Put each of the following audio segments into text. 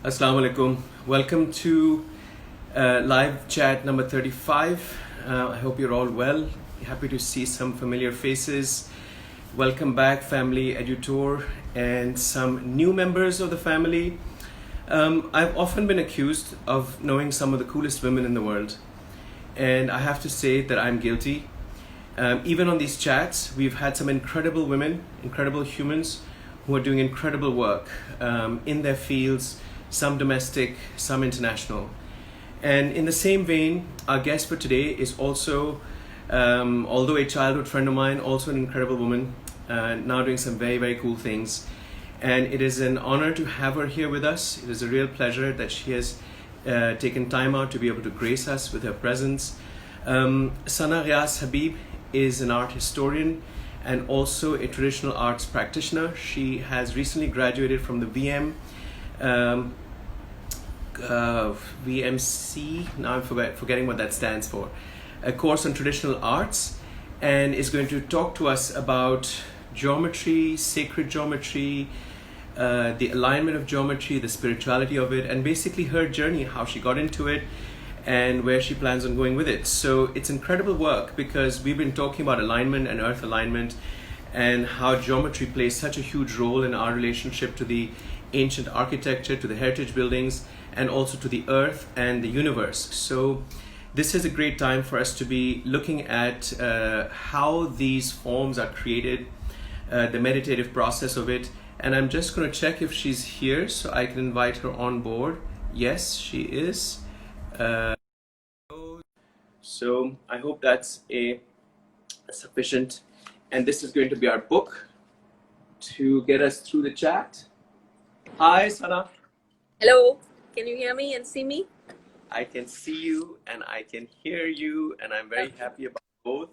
Assalamu alaikum. Welcome to live chat number 35. I hope you're all well. Happy to see some familiar faces. Welcome back, family Edutour, and some new members of the family. I've often been accused of knowing some of the coolest women in the world, and I have to say that I'm guilty. Even on these chats, we've had some incredible women, incredible humans who are doing incredible work in their fields, some domestic, some international. And in the same vein, our guest for today is also, although a childhood friend of mine, also an incredible woman, now doing some very, very cool things. And it is an honor to have her here with us. It is a real pleasure that she has taken time out to be able to grace us with her presence. Sana Ghias Habib is an art historian and also a traditional arts practitioner. She has recently graduated from the VMC, now I'm forgetting what that stands for, a course on traditional arts, and is going to talk to us about geometry, sacred geometry, the alignment of geometry, the spirituality of it, and basically her journey, how she got into it, and where she plans on going with it. So it's incredible work because we've been talking about alignment and earth alignment and how geometry plays such a huge role in our relationship to the ancient architecture, to the heritage buildings, and also to the earth and the universe. So this is a great time for us to be looking at how these forms are created, the meditative process of it. And I'm just going to check if she's here so I can invite her on board. Yes, she is. So I hope that's a sufficient. And this is going to be our book to get us through the chat. Hi, Sana. Hello, can you hear me and see me? I can see you and I can hear you, and I'm very happy about both.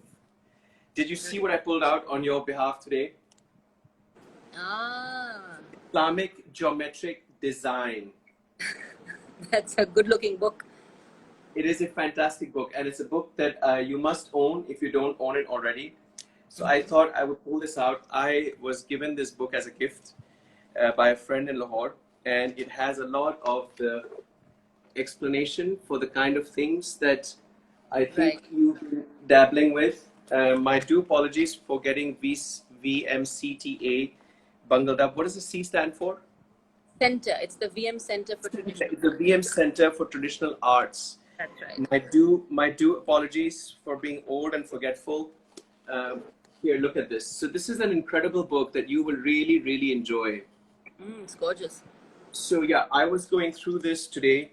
Did you see what I pulled out on your behalf today? Islamic Geometric Design. That's a good looking book. It is a fantastic book, and it's a book that you must own if you don't own it already. So I thought I would pull this out. I was given this book as a gift by a friend in Lahore, and it has a lot of the explanation for the kind of things that I think you've been dabbling with. My due apologies for getting VMCTA bungled up. What does the C stand for? Center. It's the VM Center for Traditional The VM Center for Traditional Arts. That's right. My due apologies for being old and forgetful. Here, look at this. So this is an incredible book that you will really, really enjoy. It's gorgeous. So yeah, I was going through this today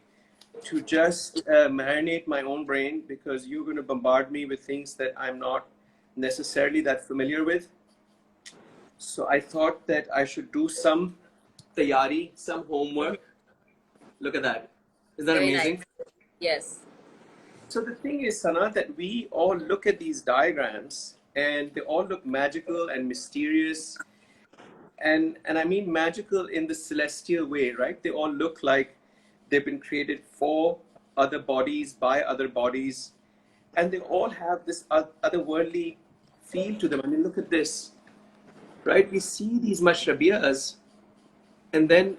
to just marinate my own brain, because you're going to bombard me with things that I'm not necessarily that familiar with. So I thought that I should do some tayari, some homework. Look at that. Isn't that Very amazing? nice. Yes. So the thing is, Sana, that we all look at these diagrams and they all look magical and mysterious. And I mean magical in the celestial way, right? They all look like they've been created for other bodies, by other bodies. And they all have this otherworldly feel to them. I mean, look at this, right? We see these mashrabiyas and then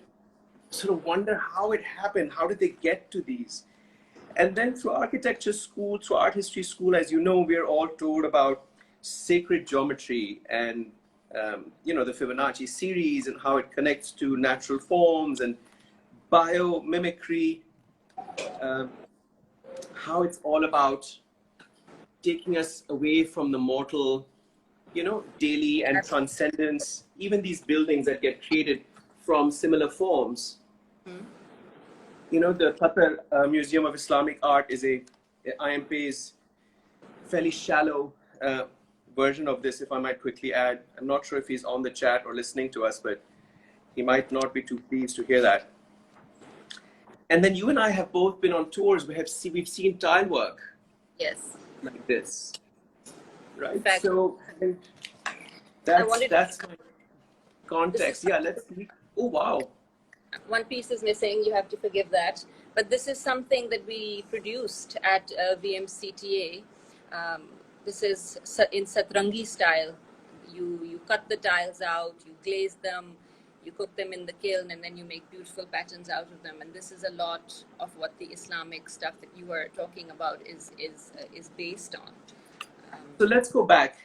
sort of wonder how it happened. How did they get to these? And then through architecture school, through art history school, as you know, we're all told about sacred geometry and the Fibonacci series and how it connects to natural forms and biomimicry, how it's all about taking us away from the mortal, daily, and transcendence. Even these buildings that get created from similar forms. The Qatar Museum of Islamic Art is IMP's fairly shallow version of this, if I might quickly add. I'm not sure if he's on the chat or listening to us, but he might not be too pleased to hear that. And then you and I have both been on tours. We've seen tile work. Yes. Like this, right? Fact. So that's my context. Yeah, let's see. Oh, wow. One piece is missing. You have to forgive that. But this is something that we produced at VMCTA. This is in Satrangi style. You cut the tiles out, you glaze them, You cook them in the kiln and then you make beautiful patterns out of them. And this is a lot of what the Islamic stuff that you were talking about is based on. So let's go back.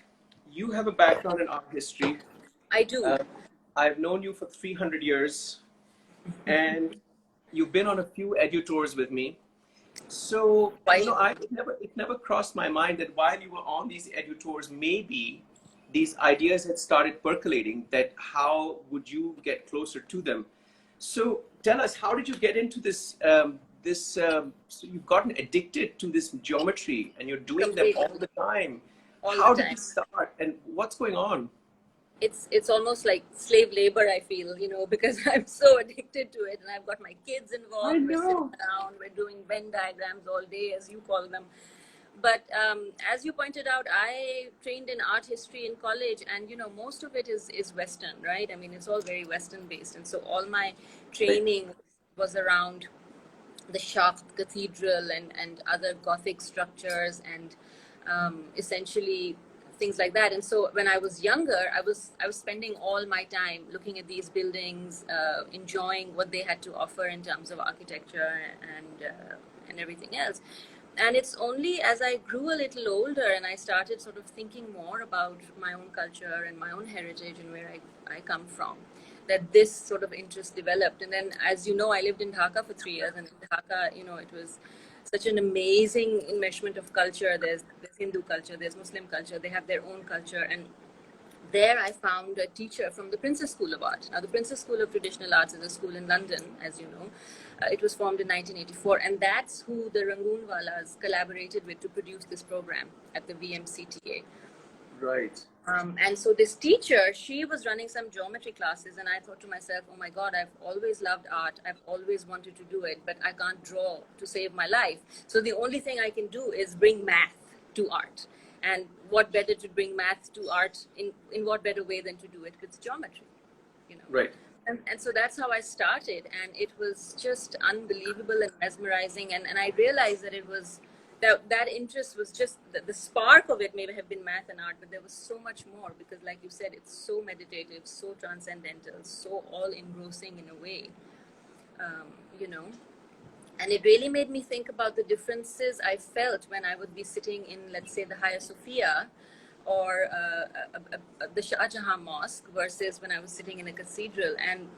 You have a background in art history. I do. I've known you for 300 years, and you've been on a few Edutours with me. So, Quite. it never crossed my mind that while you were on these Edutours, maybe these ideas had started percolating, that how would you get closer to them? So tell us, how did you get into this, so you've gotten addicted to this geometry and you're doing them all the time. How did you start and what's going on? It's almost like slave labor, I feel, because I'm so addicted to it, and I've got my kids involved. I We're sitting know. around, we're doing Venn diagrams all day, as you call them. But as you pointed out, I trained in art history in college, and most of it is Western, right? I mean, it's all very Western based, and so all my training was around the Shaft Cathedral and other Gothic structures, and essentially things like that. And so when I was younger, I was spending all my time looking at these buildings, enjoying what they had to offer in terms of architecture and everything else. And it's only as I grew a little older and I started sort of thinking more about my own culture and my own heritage and where I come from, that this sort of interest developed. And then, as you know, I lived in Dhaka for 3 years, and in Dhaka, it was such an amazing enmeshment of culture. There's Hindu culture, there's Muslim culture, they have their own culture. And there I found a teacher from the Princess School of Art. Now, the Princess School of Traditional Arts is a school in London, as you know. It was formed in 1984, and that's who the Rangoonwalas collaborated with to produce this program at the VMCTA. Right. And so this teacher, she was running some geometry classes, and I thought to myself, oh my God, I've always loved art. I've always wanted to do it, but I can't draw to save my life. So the only thing I can do is bring math to art. And what better to bring math to art in what better way than to do it with geometry, Right. And so that's how I started, and it was just unbelievable and mesmerizing. And I realized that it was that interest was just the spark of it. May have been math and art, but there was so much more, because like you said, it's so meditative, so transcendental, so all engrossing in a way, and it really made me think about the differences I felt when I would be sitting in, let's say, the Hagia Sophia or the Shah Jahan Mosque versus when I was sitting in a cathedral. And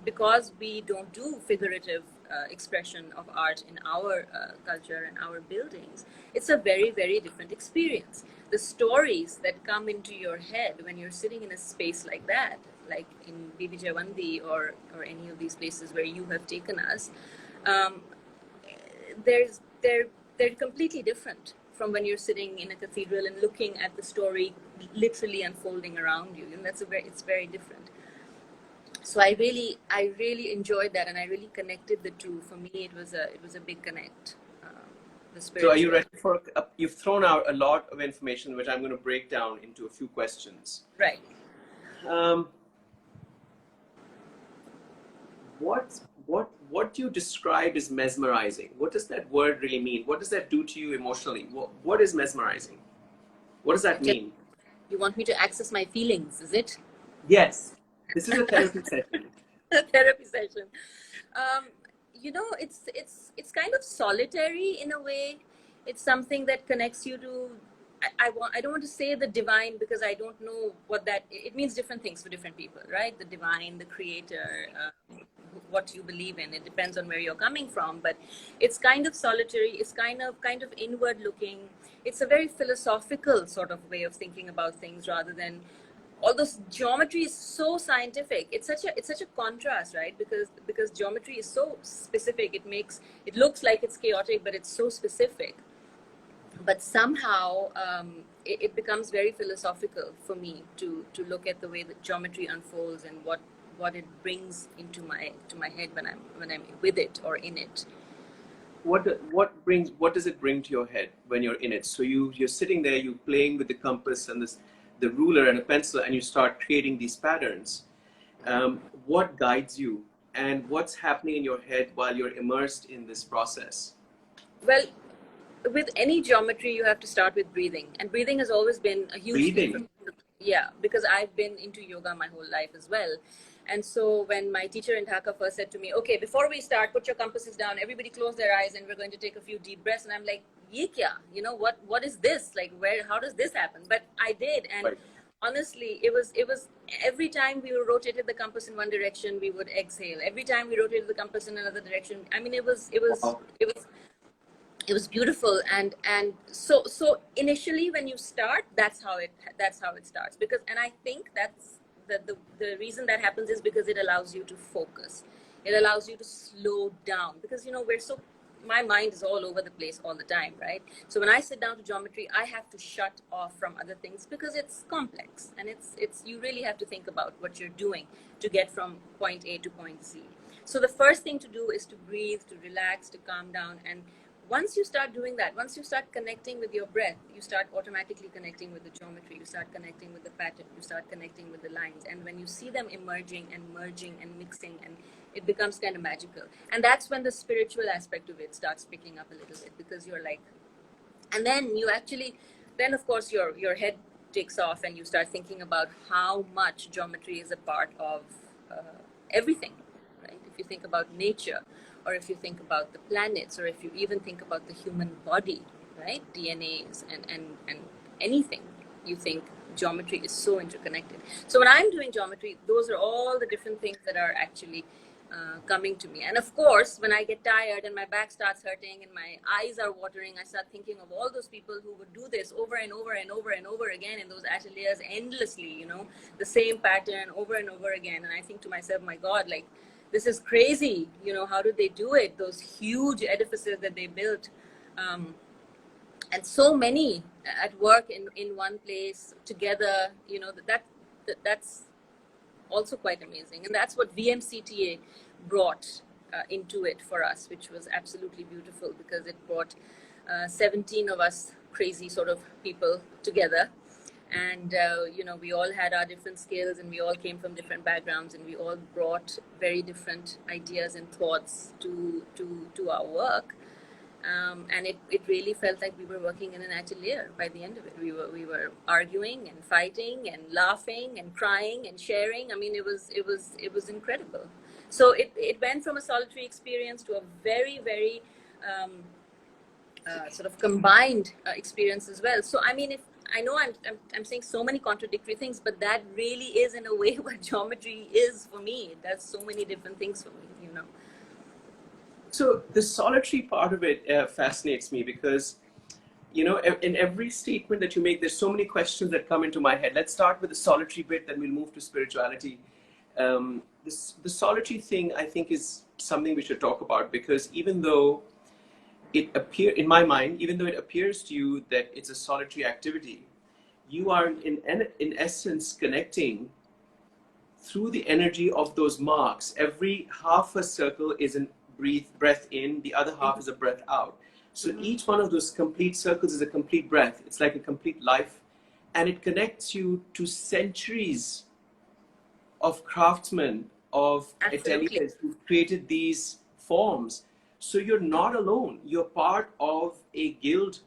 because we don't do figurative expression of art in our culture and our buildings, it's a very, very different experience. The stories that come into your head when you're sitting in a space like that, like in Bibi Javandi or any of these places where you have taken us, they're completely different from when you're sitting in a cathedral and looking at the story literally unfolding around you, and it's very different. So I really enjoyed that, and I really connected the two. For me, it was a big connect. The spiritual. So are you ready for? You've thrown out a lot of information, which I'm going to break down into a few questions. Right. What do you describe as mesmerizing? What does that word really mean? What does that do to you emotionally? What is mesmerizing? What does that mean? You want me to access my feelings, is it? Yes. This is a therapy session. A therapy session. It's kind of solitary in a way. It's something that connects you to. I don't want to say the divine, because I don't know what that. It means different things for different people, right? The divine, the creator, what you believe in. It depends on where you're coming from, but it's kind of solitary. It's kind of inward looking. It's a very philosophical sort of way of thinking about things, rather than. Although geometry is so scientific, it's such a contrast, right? Because geometry is so specific. It looks like it's chaotic, but it's so specific. But somehow it becomes very philosophical for me to look at the way that geometry unfolds and what it brings into my head when I'm with it or in it. What does it bring to your head when you're in it? So you're sitting there, you're playing with the compass and the ruler and a pencil, and you start creating these patterns. What guides you, and what's happening in your head while you're immersed in this process? Well, with any geometry, you have to start with breathing, and breathing has always been a huge thing for me. Yeah, because I've been into yoga my whole life as well. And so when my teacher in Dhaka first said to me, okay, before we start, put your compasses down, everybody close their eyes, and we're going to take a few deep breaths. And I'm like, ye kya? You know, what is this? Like, how does this happen? But I did. And Right. honestly, it was every time we rotated the compass in one direction, we would exhale. Every time we rotated the compass in another direction. I mean, Wow. it was beautiful. And so initially when you start, that's how it starts. Because, and I think that's the reason that happens is because it allows you to focus. It allows you to slow down, because my mind is all over the place all the time, right? So when I sit down to geometry, I have to shut off from other things, because it's complex, and it's you really have to think about what you're doing to get from point A to point Z. So the first thing to do is to breathe, to relax, to calm down. And once you start doing that, once you start connecting with your breath, you start automatically connecting with the geometry, you start connecting with the pattern, you start connecting with the lines. And when you see them emerging and merging and mixing, and it becomes kind of magical. And that's when the spiritual aspect of it starts picking up a little bit, because you're like, and then you actually, then of course your head takes off, and you start thinking about how much geometry is a part of everything, right? If you think about nature, or if you think about the planets, or if you even think about the human body, right? DNAs and anything, you think geometry is so interconnected. So when I'm doing geometry, those are all the different things that are actually coming to me. And of course, when I get tired and my back starts hurting and my eyes are watering, I start thinking of all those people who would do this over and over and over and over again in those ateliers endlessly, you know, the same pattern over and over again. And I think to myself, my God, like, this is crazy. You know, how did they do it? Those huge edifices that they built. And so many at work in one place together, you know, that's also quite amazing. And that's what VMCTA brought into it for us, which was absolutely beautiful, because it brought 17 of us crazy sort of people together. And you know, we all had our different skills, and we all came from different backgrounds, and we all brought very different ideas and thoughts to our work. And it really felt like we were working in an atelier by the end of it. We were arguing and fighting and laughing and crying and sharing. I mean, it was incredible. So it went from a solitary experience to a very, very sort of combined experience as well. So I mean, if I know I'm saying so many contradictory things, but that really is in a way what geometry is for me. It does so many different things for me, you know. So the solitary part of it fascinates me, because, you know, in every statement that you make, there's so many questions that come into my head. Let's start with the solitary bit, then we'll move to spirituality. The solitary thing, I think, is something we should talk about, because even though in my mind, even though it appears to you that it's a solitary activity, you are in essence connecting through the energy of those marks. Every half a circle is a breath in, the other half is a breath out. So each one of those complete circles is a complete breath. It's like a complete life. And it connects you to centuries of craftsmen, of Absolutely. ateliers who've created these forms. So you're not alone. You're part of a guild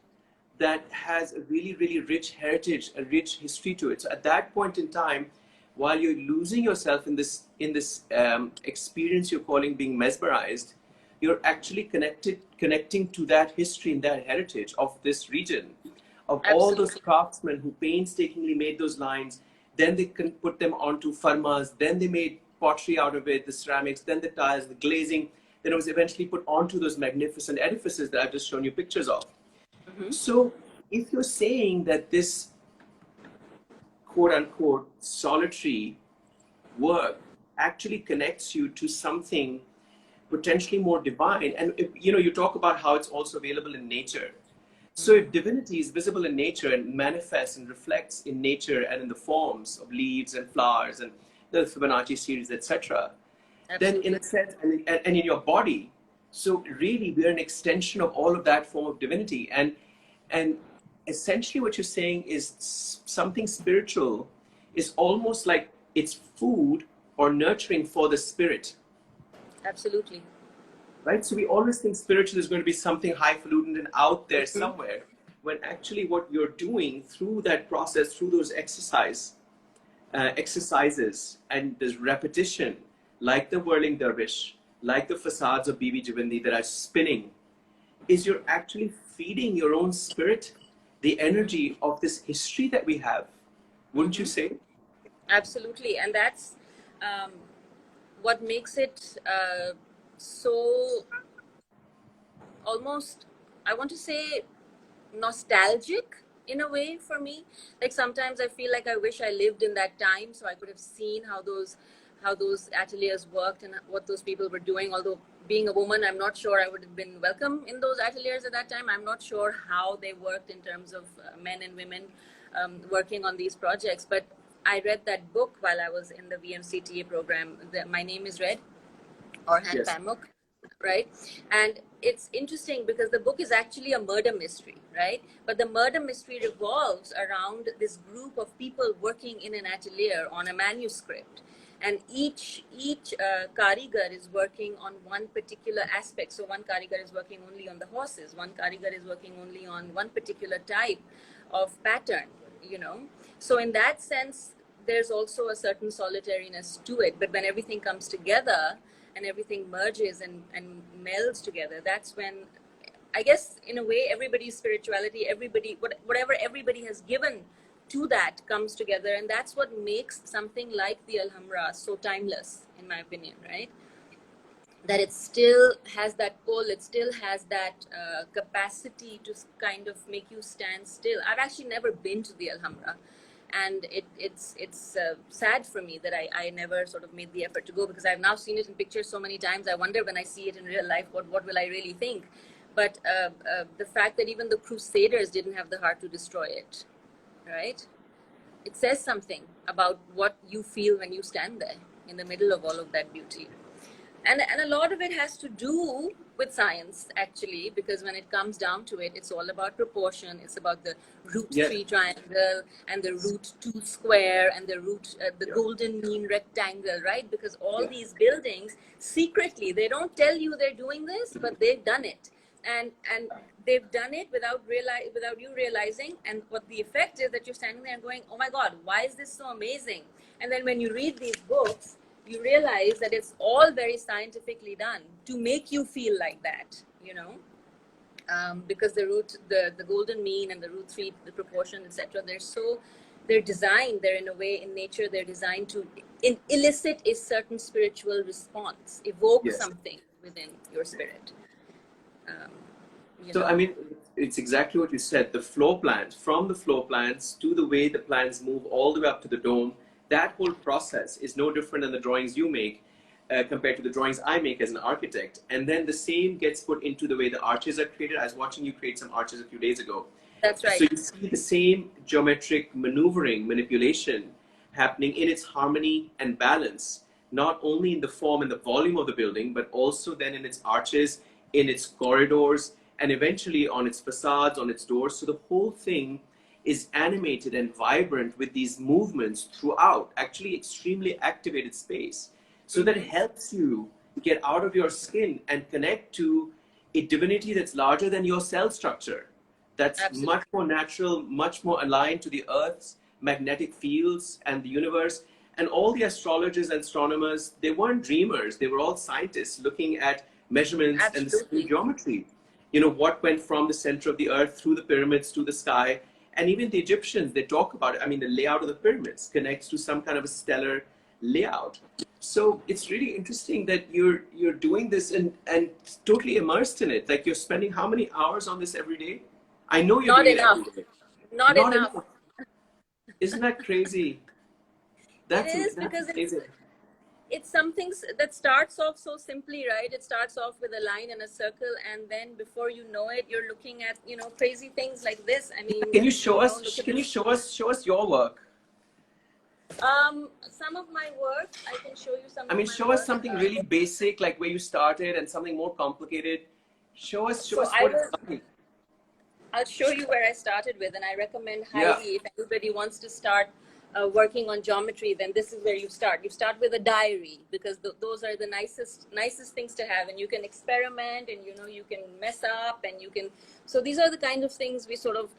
that has a really, really rich heritage, a rich history to it. So at that point in time, while you're losing yourself in this experience you're calling being mesmerized, you're actually connecting to that history and that heritage of this region, of all those Absolutely. craftsmen who painstakingly made those lines. Then they can put them onto farmas. Then they made pottery out of it, the ceramics, then the tiles, the glazing. Then it was eventually put onto those magnificent edifices that I've just shown you pictures of. So if you're saying that this quote unquote solitary work actually connects you to something potentially more divine, and if, you know, you talk about how it's also available in nature. So if divinity is visible in nature and manifests and reflects in nature and in the forms of leaves and flowers and the Fibonacci series, etc., then in Absolutely. a sense, and in your body, so really we're an extension of all of that form of divinity. And essentially what you're saying is something spiritual is almost like it's food or nurturing for the spirit, Absolutely. right? So we always think spiritual is going to be something highfalutin and out there somewhere, when actually what you're doing through that process, through those exercise, exercises and there's repetition, like the whirling dervish, like the facades of Bibi Javindi that are spinning, is you're actually feeding your own spirit the energy of this history that we have. Wouldn't you say? Absolutely. And that's what makes it so almost, I want to say, nostalgic in a way for me. Like sometimes I feel like I wish I lived in that time so I could have seen how those ateliers worked and what those people were doing. Although being a woman, I'm not sure I would have been welcome in those ateliers at that time. I'm not sure how they worked in terms of men and women working on these projects. But I read that book while I was in the VMCTA program. My Name is Red, or Han Yes. Pamuk, right? And it's interesting because the book is actually a murder mystery, right? But the murder mystery revolves around this group of people working in an atelier on a manuscript. And each karigar is working on one particular aspect. So one karigar is working only on the horses. One karigar is working only on one particular type of pattern, you know. So in that sense, there's also a certain solitariness to it. But when everything comes together and everything merges and melds together, that's when, I guess, in a way, everybody's spirituality, whatever everybody has given to that comes together. And that's what makes something like the Alhambra so timeless, in my opinion, right? That it still has that pull, it still has that capacity to kind of make you stand still. I've actually never been to the Alhambra, and it's sad for me that I never sort of made the effort to go, because I've now seen it in pictures so many times. I wonder when I see it in real life, what will I really think? But the fact that even the Crusaders didn't have the heart to destroy it, right? It says something about what you feel when you stand there in the middle of all of that beauty. And a lot of it has to do with science, actually, because when it comes down to it, it's all about proportion. It's about the root Yeah. 3 triangle and the root 2 square and the golden mean rectangle, right? Because all these buildings, secretly, they don't tell you they're doing this, but they've done it. And they've done it without you realizing. And what the effect is that you're standing there and going, oh my God, why is this so amazing? And then when you read these books, you realize that it's all very scientifically done to make you feel like that, you know, because the golden mean and the root 3, the proportion, etc. They're designed. They're in a way, in nature, they're designed to elicit a certain spiritual response, evoke something within your spirit. So, I mean, it's exactly what you said. The floor plans, from the floor plans to the way the plans move all the way up to the dome, that whole process is no different than the drawings you make compared to the drawings I make as an architect. And then the same gets put into the way the arches are created. I was watching you create some arches a few days ago. That's right. So you see the same geometric maneuvering, manipulation happening in its harmony and balance, not only in the form and the volume of the building, but also then in its arches, in its corridors, and eventually on its facades, on its doors. So the whole thing is animated and vibrant with these movements throughout, actually extremely activated space. So that helps you get out of your skin and connect to a divinity that's larger than your cell structure. That's Absolutely. much more natural, much more aligned to the Earth's magnetic fields and the universe. And all the astrologers and astronomers, they weren't dreamers. They were all scientists looking at measurements and the geometry. You know, what went from the center of the Earth through the pyramids to the sky. And even the Egyptians, they talk about it. I mean, the layout of the pyramids connects to some kind of a stellar layout. So it's really interesting that you're doing this and totally immersed in it. Like, you're spending how many hours on this every day? I know you're Not doing enough. it every day. Not enough. Isn't that crazy? It That's is, because amazing. it's something that starts off so simply, right? It starts off with a line and a circle, and then before you know it, you're looking at, you know, crazy things like this. I mean, Can you show us? look at Can you this. show us your work? Some of my work, I can show you some I of mean, my show us work. something really basic, like where you started, and something more complicated. Show us So what it's like. I'll show you where I started with, and I recommend Yeah. highly, if anybody wants to start working on geometry, then this is where you start. You start with a diary, because those are the nicest things to have, and you can experiment, and you know, you can mess up, and you can. So these are the kind of things we sort of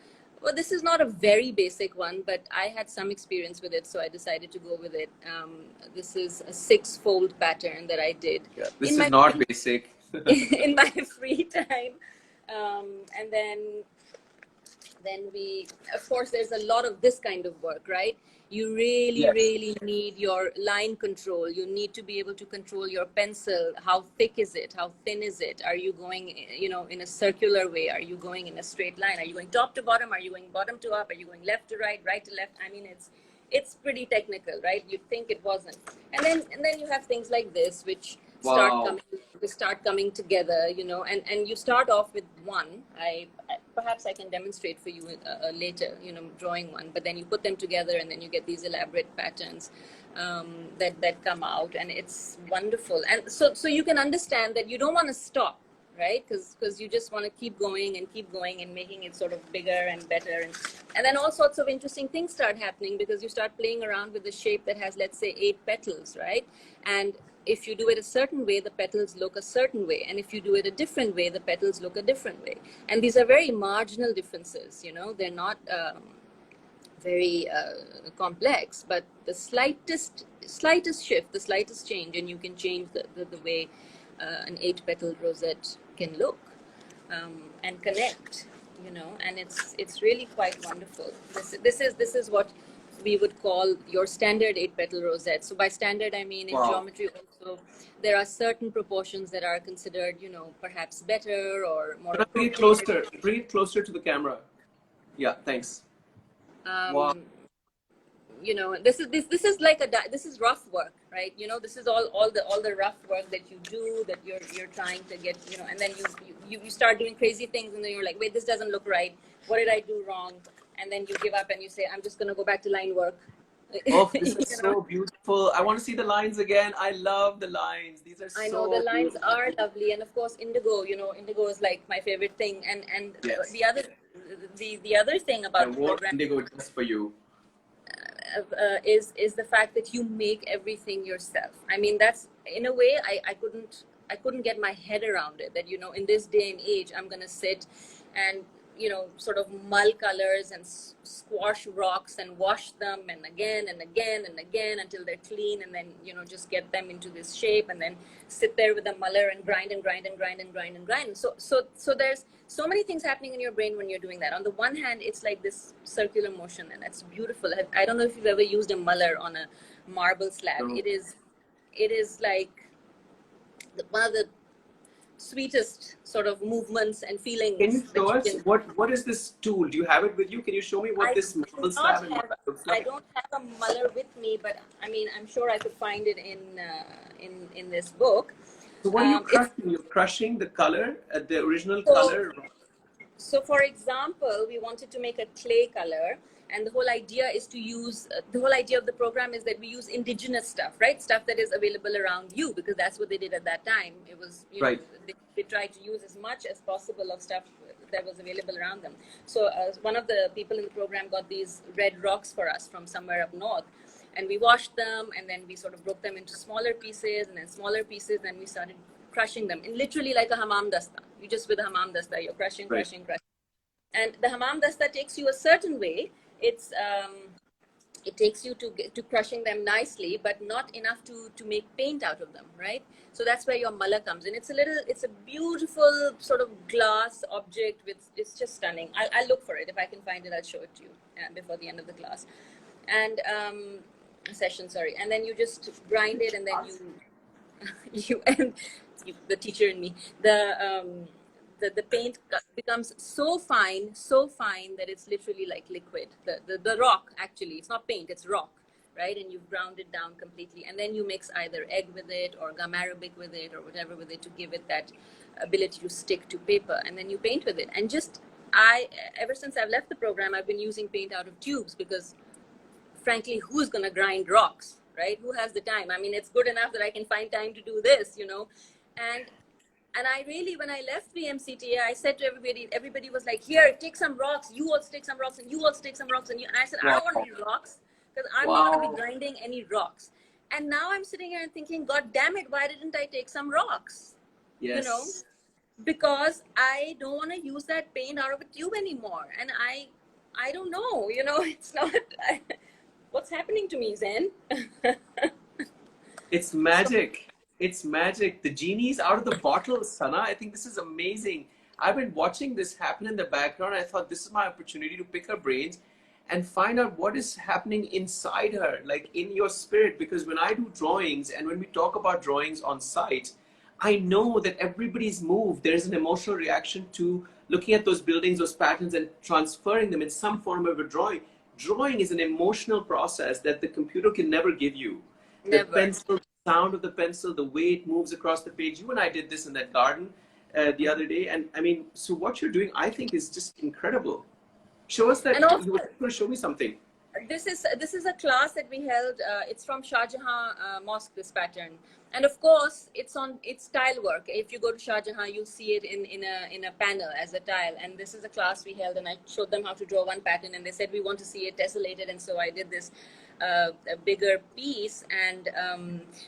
Well, this is not a very basic one, but I had some experience with it, so I decided to go with it. This is a 6-fold pattern that I did Yeah, this in is my not basic. in my free time, and then we, of course, there's a lot of this kind of work, right? You really, Yes. really need your line control. You need to be able to control your pencil. How thick is it? How thin is it? Are you going, in a circular way? Are you going in a straight line? Are you going top to bottom? Are you going bottom to up? Are you going left to right, right to left? I mean, it's pretty technical, right? You'd think it wasn't. And then you have things like this, which Wow. start coming together, and you start off with one. Perhaps I can demonstrate for you later, drawing one, but then you put them together and then you get these elaborate patterns that come out, and it's wonderful. And so you can understand that you don't want to stop, right? Because you just want to keep going and making it sort of bigger and better, and then all sorts of interesting things start happening because you start playing around with the shape that has, let's say, 8 petals, right? And if you do it a certain way, the petals look a certain way, and if you do it a different way, the petals look a different way. And these are very marginal differences, they're not very complex, but the slightest shift, the slightest change, and you can change the way an 8-petaled rosette can look, and connect, and it's really quite wonderful. This is what we would call your standard 8-petal rosette. So by standard, I mean in Wow. geometry also there are certain proportions that are considered, perhaps better or more Bring it appropriate. closer. Bring it closer to the camera. Yeah, thanks. Wow. Um, this is like this is rough work, right? This is all the rough work that you do, that you're trying to get, and then you start doing crazy things, and then you're like, wait, this doesn't look right. What did I do wrong? And then you give up and you say, I'm just going to go back to line work. Oh, this is so beautiful. I want to see the lines again. I love the lines. These are I know the so lines beautiful. are lovely, and of course indigo. Indigo is like my favorite thing. And Yes. the other thing I about the wore program indigo just for you. is the fact that you make everything yourself. I mean, that's in a way I couldn't get my head around it, that in this day and age I'm gonna sit and sort of mull colors and squash rocks and wash them and again and again and again until they're clean, and then just get them into this shape, and then sit there with a muller and grind and grind and grind and grind and grind. So there's so many things happening in your brain when you're doing that. On the one hand, it's like this circular motion, and that's beautiful. I don't know if you've ever used a muller on a marble slab. No. It is like one of the sweetest sort of movements and feelings. Can you show that us you can, what is this tool? Do you have it with you? Can you show me what I this do marble not slab and have. looks I like? don't have a muller with me, but I mean, I'm sure I could find it in this book. So what are you It's crushing? You're crushing the color, the original so color. So for example, we wanted to make a clay color, and the whole idea is to use, the whole idea of the program is that we use indigenous stuff, right? Stuff that is available around you, because that's what they did at that time. It was, Right. They tried to use as much as possible of stuff that was available around them. So one of the people in the program got these red rocks for us from somewhere up north, and we washed them, and then we sort of broke them into smaller pieces, and then smaller pieces, and we started crushing them, in literally like a hammam dasta. You just, with a hammam dasta, you're crushing. Right. And the hammam dasta takes you a certain way. It takes you to crushing them nicely, but not enough to make paint out of them, right? So that's where your muller comes in. It's a beautiful sort of glass object it's just stunning. I'll look for it. If I can find it, I'll show it to you before the end of the class. And session, sorry. And then you just grind it, and then the teacher and me, the paint becomes so fine that it's literally like liquid. The rock, actually, it's not paint, it's rock, right? And you've ground it down completely, and then you mix either egg with it or gum arabic with it or whatever with it to give it that ability to stick to paper, and then you paint with it. And ever since I've left the program, I've been using paint out of tubes, because frankly, who's going to grind rocks, right? Who has the time? I mean, it's good enough that I can find time to do this, and I really, when I left VMCTA, I said to everybody was like, here, take some rocks, you also take some rocks, and you also take some rocks. And I said, I don't want any rocks, because I'm not going to be grinding any rocks. And now I'm sitting here and thinking, God damn it, why didn't I take some rocks? Yes. Because I don't want to use that paint out of a tube anymore. And I don't know, it's not, what's happening to me, Zen? It's So, magic. It's magic. The genie's out of the bottle, Sana. I think this is amazing. I've been watching this happen in the background. I thought this is my opportunity to pick her brains and find out what is happening inside her, like in your spirit. Because when I do drawings and when we talk about drawings on site, I know that everybody's moved. There's an emotional reaction to looking at those buildings, those patterns, and transferring them in some form of a drawing. Drawing is an emotional process that the computer can never give you. The never. pencil, the sound of the pencil, the way it moves across the page. You and I did this in that garden the other day. And I mean, so what you're doing, I think, is just incredible. Show us And that. also, You were going to show me something. this is a class that we held. It's from Shah Jahan Mosque. This pattern, and of course, it's tile work. If you go to Shah Jahan, you'll see it in a panel as a tile. And this is a class we held, and I showed them how to draw one pattern, and they said we want to see it tessellated, and so I did this a bigger piece. And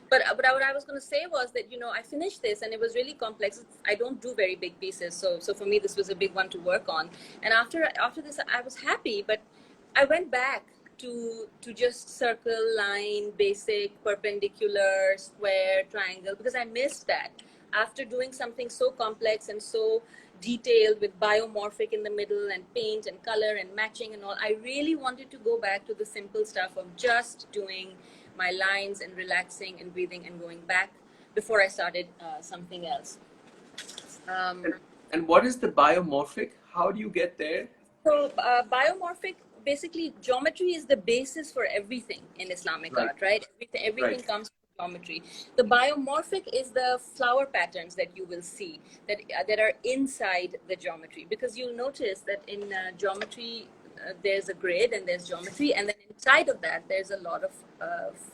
but what I was going to say was that I finished this, and it was really complex. I don't do very big pieces, so for me this was a big one to work on. And after this, I was happy, but I went back to just circle, line, basic, perpendicular, square, triangle, because I missed that. After doing something so complex and so detailed with biomorphic in the middle and paint and color and matching and all, I really wanted to go back to the simple stuff of just doing my lines and relaxing and breathing and going back before I started something else. Um, And what is the biomorphic? How do you get there? So biomorphic, basically geometry is the basis for everything in Islamic Right, art, right? Everything right. comes from geometry. The biomorphic is the flower patterns that you will see that are inside the geometry, because you'll notice that in geometry there's a grid and there's geometry, and then inside of that there's a lot of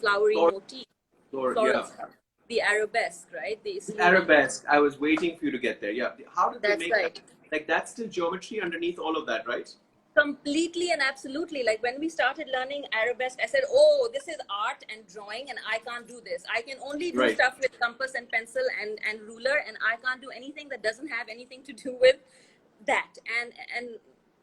flowery Floor, motif, floral yeah. stuff. The arabesque, right? The Islami. Arabesque. I was waiting for you to get there. Yeah. How did they That's make that? right. Like that's still geometry underneath all of that, right? Completely and absolutely. Like when we started learning arabesque, I said, oh, this is art and drawing, and I can't do this. I can only do Right. stuff with compass and pencil and ruler, and I can't do anything that doesn't have anything to do with that. And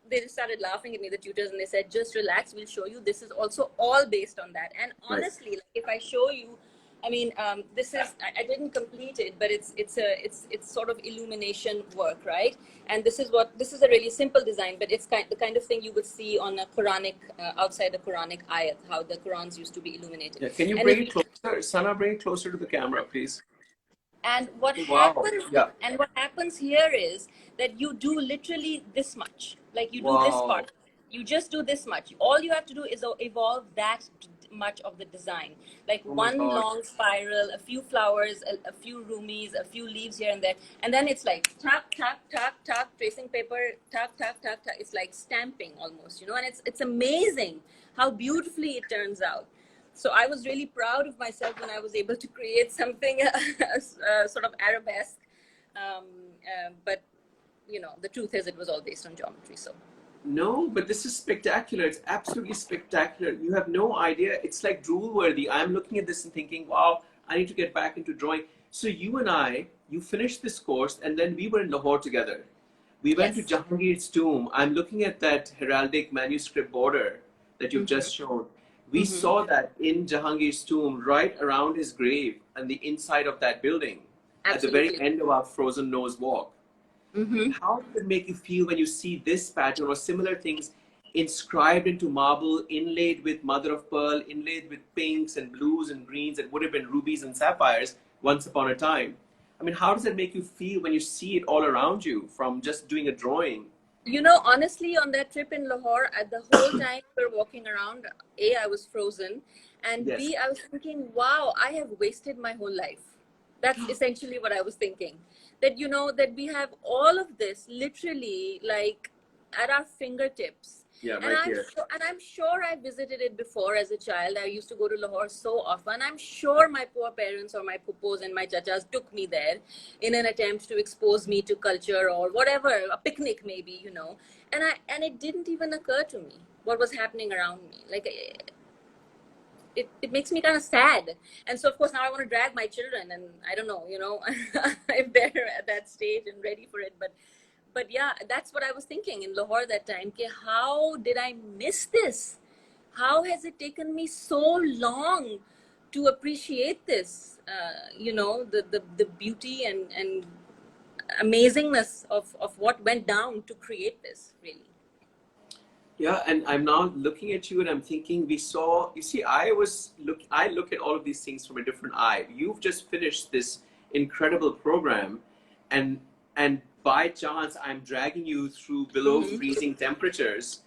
they just started laughing at me, the tutors, and they said, just relax, we'll show you. This is also all based on that. And Right. honestly, like if I show you, I mean, this is, I didn't complete it, but it's sort of illumination work, right? And this is a really simple design, but it's the kind of thing you would see on a Quranic, outside the Quranic ayat, how the Qurans used to be illuminated. Yeah. Can you And bring it closer? Sana, bring it closer to the camera, please. And what Wow. happens Yeah. and what happens here is that you do literally this much. Like you do this Wow. part. You just do this much. All you have to do is evolve that much of the design. Like Oh my one God. long spiral, a few flowers, a few roomies, a few leaves here and there. And then it's like tap, tap, tap, tap, tracing paper, tap, tap, tap, tap. It's like stamping almost, and it's amazing how beautifully it turns out. So I was really proud of myself when I was able to create something sort of arabesque. But the truth is, it was all based on geometry. So No, but this is spectacular. It's absolutely spectacular. You have no idea. It's like drool worthy. I'm looking at this and thinking, wow, I need to get back into drawing. So you and I, you finished this course, and then we were in Lahore together. We went to yes. Jahangir's tomb. I'm looking at that heraldic manuscript border that you've just shown. We Mm-hmm. saw that in Jahangir's tomb, right around his grave and the inside of that building, at the very Absolutely. end of our Frozen Nose walk. Mm-hmm. How does it make you feel when you see this pattern or similar things inscribed into marble, inlaid with mother of pearl, inlaid with pinks and blues and greens that would have been rubies and sapphires once upon a time? I mean, how does it make you feel when you see it all around you from just doing a drawing? Honestly, on that trip in Lahore, at the whole time we were walking around, A, I was frozen, and Yes. B, I was thinking, wow, I have wasted my whole life. That's essentially what I was thinking. That we have all of this literally like at our fingertips. Yeah, And right here. I'm sure I visited it before as a child. I used to go to Lahore so often. I'm sure my poor parents or my pupos and my chachas took me there in an attempt to expose me to culture or whatever, a picnic maybe. And it didn't even occur to me what was happening around me. Like it makes me kind of sad. And so of course now I want to drag my children, and I don't know, if they're at that stage and ready for it, but But yeah, that's what I was thinking in Lahore that time. Okay, how did I miss this? How has it taken me so long to appreciate this? The beauty and amazingness of what went down to create this, really. Yeah, and I'm now looking at you and I'm thinking you see, I look at all of these things from a different eye. You've just finished this incredible program and by chance I'm dragging you through below freezing temperatures,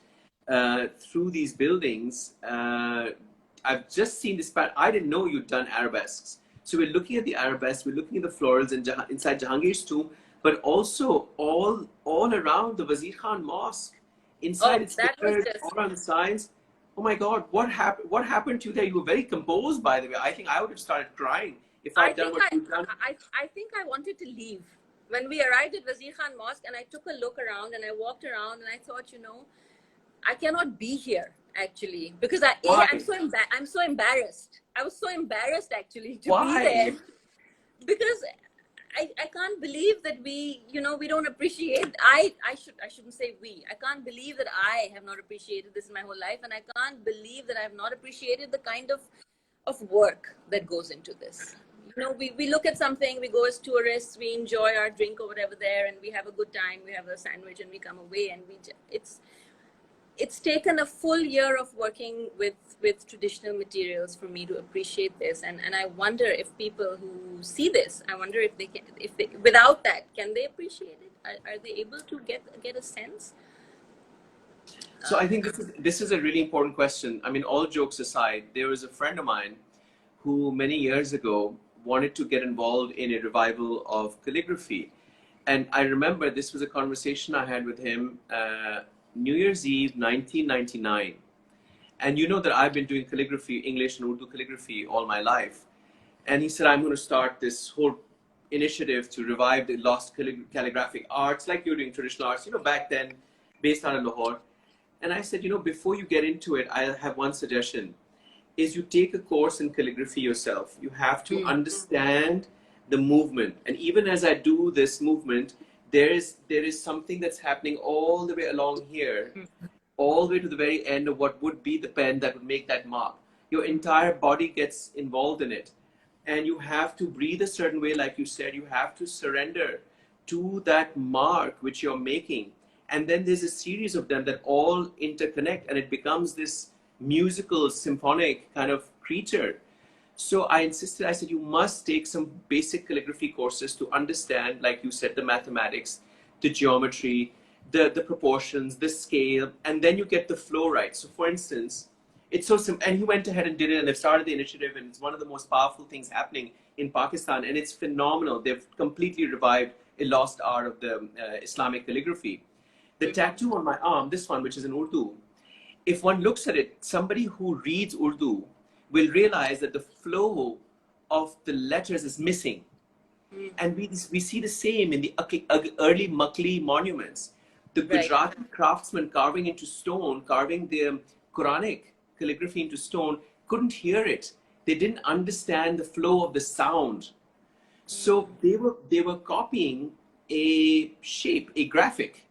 through these buildings. I've just seen this part. I didn't know you'd done arabesques. So we're looking at the arabesques, we're looking at the florals inside Jahangir's tomb, but also all around the Wazir Khan Mosque. Inside Oh, its that was pillars, all just. around the signs. Oh my God, what happened? What happened to you there? You were very composed, by the way. I think I would have started crying if I I'd done think what you've done. I think I wanted to leave when we arrived at Wazir Khan Mosque, and I took a look around and I walked around and I thought, I cannot be here actually because Why? I'm so embarrassed. I was so embarrassed actually to be there Why? because I can't believe that we don't appreciate. I shouldn't say we. I can't believe that I have not appreciated this in my whole life, and I can't believe that I have not appreciated the kind of work that goes into this. We look at something, we go as tourists, we enjoy our drink or whatever there, and we have a good time, we have a sandwich, and we come away, and it's taken a full year of working with traditional materials for me to appreciate this, and I wonder if people who see this, I wonder if they without that, can they appreciate it? Are they able to get a sense? So I think this is a really important question. I mean, all jokes aside, there was a friend of mine who many years ago wanted to get involved in a revival of calligraphy. And I remember this was a conversation I had with him, New Year's Eve, 1999. And you know that I've been doing calligraphy, English and Urdu calligraphy all my life. And he said, I'm going to start this whole initiative to revive the lost calligraphic arts, like you're doing traditional arts, back then, based out of Lahore. And I said, before you get into it, I have one suggestion, is you take a course in calligraphy yourself. You have to understand the movement. And even as I do this movement, there is something that's happening all the way along here, all the way to the very end of what would be the pen that would make that mark. Your entire body gets involved in it. And you have to breathe a certain way, like you said, you have to surrender to that mark which you're making. And then there's a series of them that all interconnect, and it becomes this musical, symphonic kind of creature. So I insisted, I said, you must take some basic calligraphy courses to understand, like you said, the mathematics, the geometry, the proportions, the scale, and then you get the flow right. So for instance, it's so simple. And he went ahead and did it, and they've started the initiative, and it's one of the most powerful things happening in Pakistan, and it's phenomenal. They've completely revived a lost art of the Islamic calligraphy. The tattoo on my arm, this one, which is in Urdu, if one looks at it, somebody who reads Urdu will realize that the flow of the letters is missing. And we see the same in the early Mughal monuments. The Right. Gujarati craftsmen carving into stone, carving the Quranic calligraphy into stone, couldn't hear it. They didn't understand the flow of the sound. So they were copying a shape, a graphic.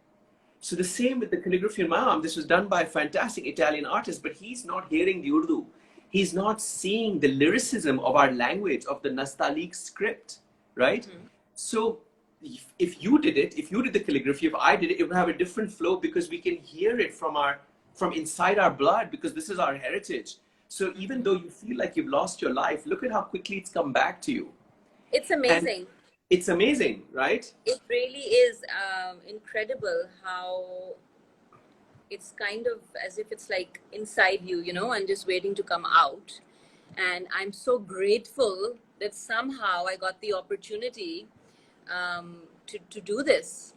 So the same with the calligraphy on my arm. This was done by a fantastic Italian artist, but he's not hearing the Urdu. He's not seeing the lyricism of our language, of the Nastaliq script, right? So if you did it, if you did the calligraphy, if I did it, it would have a different flow because we can hear it from inside our blood, because this is our heritage. So even though you feel like you've lost your life, look at how quickly it's come back to you. It's And amazing. it's amazing, right? It really is incredible how it's kind of as if it's like inside you, and just waiting to come out. And I'm so grateful that somehow I got the opportunity to do this.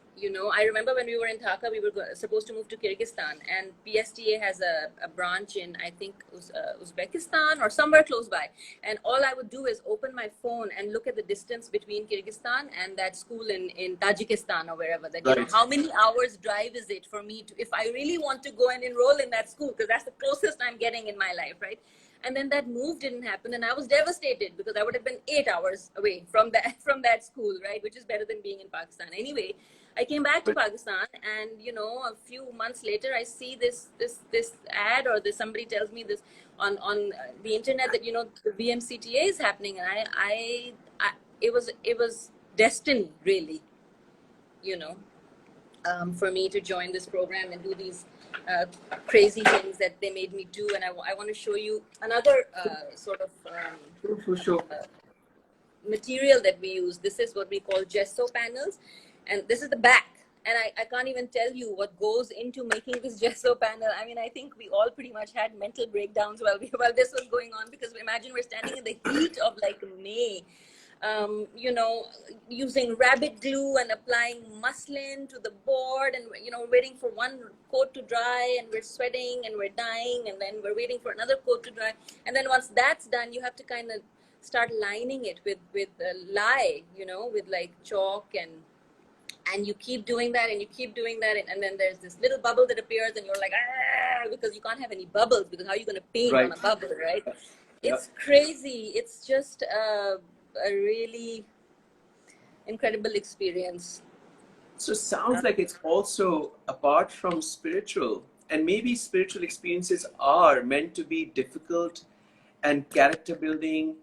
I remember when we were in Dhaka, we were supposed to move to Kyrgyzstan, and PSTA has a branch in, I think, Uzbekistan or somewhere close by. And all I would do is open my phone and look at the distance between Kyrgyzstan and that school in Tajikistan or wherever. That Right. how many hours drive is it for me to, if I really want to go and enroll in that school, because that's the closest I'm getting in my life, right? And then that move didn't happen, and I was devastated because I would have been 8 hours away from that from that school, right? Which is better than being in Pakistan. Anyway, I came back to Pakistan, and a few months later, I see this ad, or this somebody tells me this on the internet that the VMCTA is happening, and it was destiny, really, you know for me to join this program and do these crazy things that they made me do. And I want to show you another sort of For sure. material that we use. This is what we call gesso panels, and this is the back. And I can't even tell you what goes into making this gesso panel. I mean, I think we all pretty much had mental breakdowns while this was going on, because imagine we're standing in the heat of like May, using rabbit glue and applying muslin to the board, and waiting for one coat to dry, and we're sweating and we're dying, and then we're waiting for another coat to dry, and then once that's done, you have to kind of start lining it with lye, with like chalk, and you keep doing that, and you keep doing that, and then there's this little bubble that appears, and you're like, because you can't have any bubbles, because how are you going to paint Right. on a bubble, right? Yep. It's crazy. It's just a really incredible experience. So it sounds like it's also, apart from spiritual, and maybe spiritual experiences are meant to be difficult and character building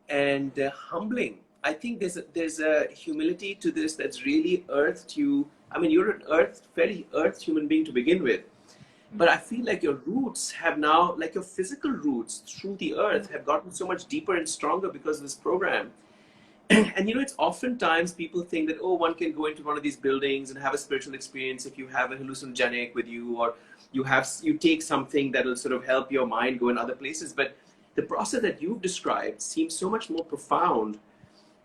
and humbling. I think there's a humility to this that's really earthed you. I mean, you're an very earthed human being to begin with, but I feel like your roots have now, like your physical roots through the earth, have gotten so much deeper and stronger because of this program. And it's oftentimes people think that, oh, one can go into one of these buildings and have a spiritual experience if you have a hallucinogenic with you, or you take something that will sort of help your mind go in other places. But the process that you've described seems so much more profound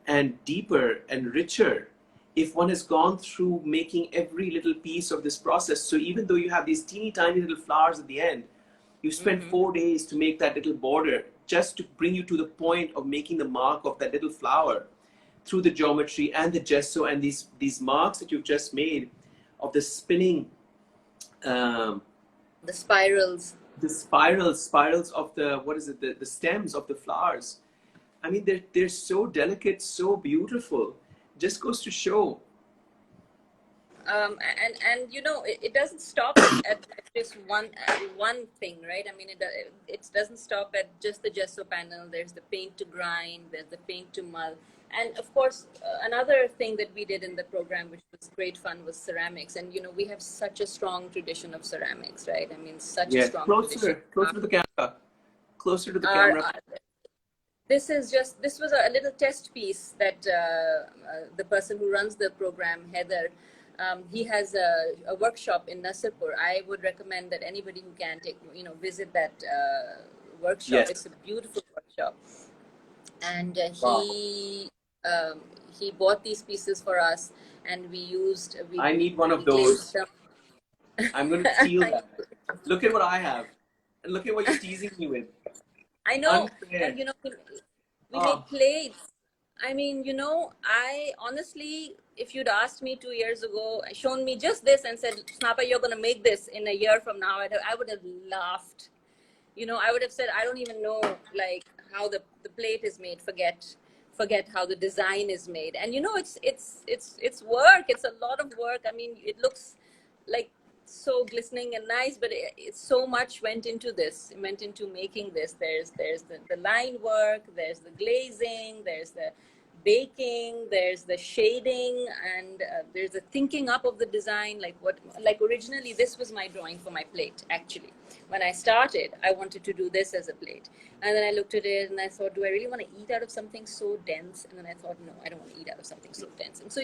and deeper and richer if one has gone through making every little piece of this process. So even though you have these teeny tiny little flowers at the end, you spent 4 days to make that little border, just to bring you to the point of making the mark of that little flower through the geometry and the gesso and these marks that you've just made of the spinning, the spirals of the, what is it, the stems of the flowers. I mean, they're so delicate, so beautiful. Just goes to show. And it doesn't stop at just one thing, right? I mean, it doesn't stop at just the gesso panel. There's the paint to grind, there's the paint to mull, and of course another thing that we did in the program, which was great fun, was ceramics. And we have such a strong tradition of ceramics, right? I mean, such a strong tradition. Closer to the camera. Closer to the camera. This was a little test piece that the person who runs the program, Heather, he has a workshop in Nasirpur. I would recommend that anybody who can visit that workshop. Yes. It's a beautiful workshop. And he bought these pieces for us, and I need one of those. I'm going to steal that. Look at what I have. And look at what you're teasing me with. I know. Unfair. And we made plates. I mean, I honestly, if you'd asked me 2 years ago, shown me just this and said, Snappa, you're going to make this in a year from now, I would have laughed. I would have said, I don't even know like how the plate is made. Forget how the design is made. And it's work. It's a lot of work. I mean, it looks like so glistening and nice, but it's so much went into making this. There's the line work, there's the glazing, there's the baking, there's the shading, and there's the thinking up of the design. Like originally this was my drawing for my plate. Actually, when I started, I wanted to do this as a plate, and then I looked at it and I thought, do I really want to eat out of something so dense? And then I thought, no, I don't want to eat out of something so dense. And so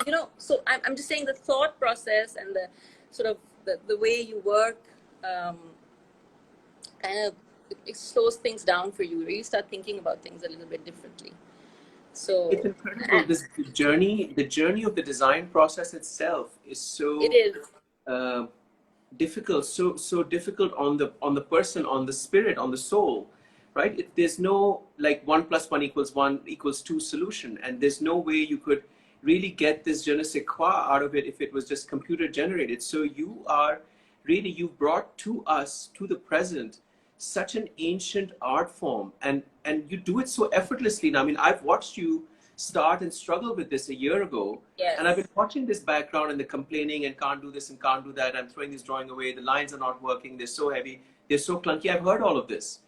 I'm just saying the thought process and the sort of the way you work kind of it slows things down for you. You start thinking about things a little bit differently. So it's incredible. The journey of the design process itself is so difficult, so difficult on the person, on the spirit, on the soul, right? There's no like 1 + 1 = 1 = 2 solution, and there's no way you could really get this je ne sais quoi out of it if it was just computer generated. So you've brought to us, to the present, such an ancient art form, and you do it so effortlessly. Now, I mean, I've watched you start and struggle with this a year ago, Yes. and I've been watching this background and the complaining and can't do this and can't do that. I'm throwing this drawing away. The lines are not working. They're so heavy. They're so clunky. I've heard all of this.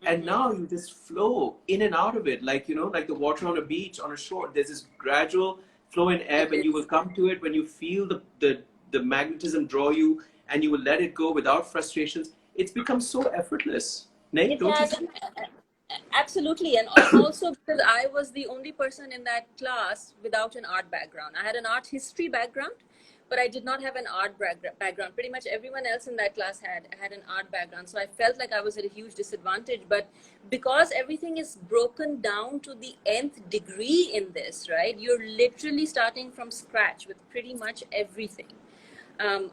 And now you just flow in and out of it, like, you know, like the water on a beach, on a shore. There's this gradual flow and ebb, and you will come to it when you feel the magnetism draw you, and you will let it go without frustrations. It's become so effortless. Nate, It don't you has, think? absolutely, and also because I was the only person in that class without an art background. I had an art history background, but I did not have an art background. Pretty much everyone else in that class had an art background, so I felt like I was at a huge disadvantage. But because everything is broken down to the nth degree in this, right? You're literally starting from scratch with pretty much everything.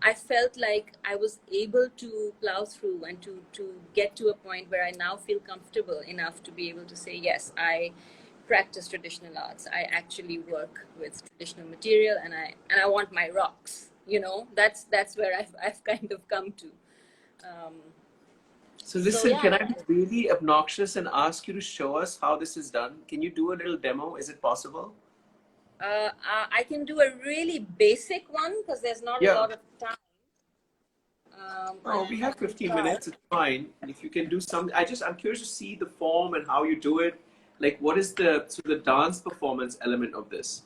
I felt like I was able to plow through and to get to a point where I now feel comfortable enough to be able to say, yes, I practice traditional arts. I actually work with traditional material, and I want my rocks. You know, that's where I've kind of come to. Um, So so listen, can yeah, I be really obnoxious and ask you to show us how this is done? Can you do a little demo? Is it possible? I can do a really basic one because there's not a Yeah. lot of time. Oh, we I have can 15 try. minutes. It's fine. If you can do some, I'm curious to see the form and how you do it. Like, what is the dance performance element of this?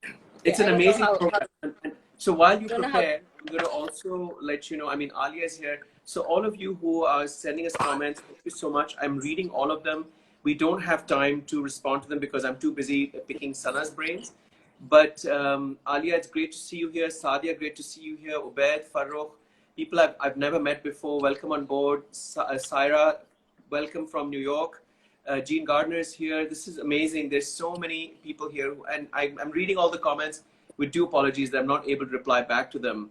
Okay, It's an I don't know amazing how program. And so while you don't know how. prepare, I'm going to also let you know, I mean, Alia is here. So all of you who are sending us comments, thank you so much. I'm reading all of them. We don't have time to respond to them because I'm too busy picking Sana's brains. But Alia, it's great to see you here. Sadia, great to see you here. Ubaid, Farrokh, people I've never met before. Welcome on board. Saira, welcome from New York. Gene Gardner is here. This is amazing. There's so many people here, and I'm reading all the comments with due apologies that I'm not able to reply back to them.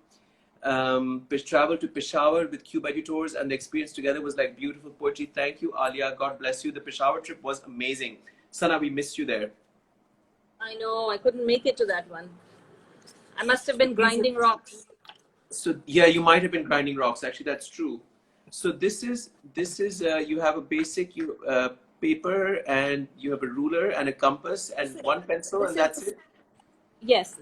Travel to Peshawar with Cube Edutours, and the experience together was like beautiful poetry. Thank you, Alia. God bless you. The Peshawar trip was amazing. Sana, we missed you there. I know, I couldn't make it to that one. I must have So been these are, grinding rocks. so yeah, you might have been grinding rocks. Actually, that's true. So this is you have a basic paper, and you have a ruler and a compass and one pencil, This and is that's it. Yes,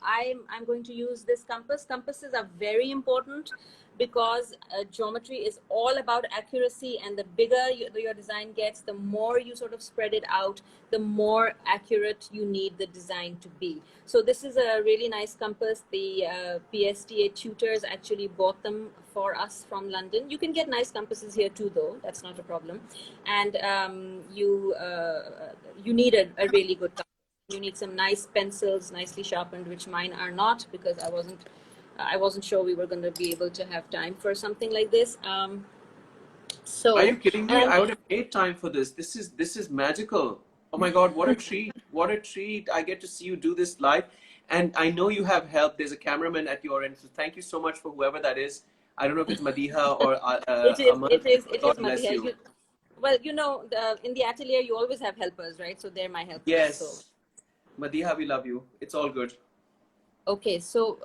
I'm going to use this compass. Compasses are very important because geometry is all about accuracy, and the bigger your design gets, the more you sort of spread it out, the more accurate you need the design to be. So this is a really nice compass. The PSTA tutors actually bought them for us from London. You can get nice compasses here too, though. That's not a problem. And you need a really good compass. You need some nice pencils, nicely sharpened, which mine are not because I wasn't sure we were going to be able to have time for something like this. Are So, you kidding me? and I would have made time for this. This is magical. Oh my God, what a treat. What a treat. I get to see you do this live. And I know you have help. There's a cameraman at your end. So thank you so much for whoever that is. I don't know if it's Madiha or Aman. it is God bless Madhya. you. Well, in the atelier, you always have helpers, right? So they're my helpers. So Yes. Madiha, we love you. It's all good. okay, so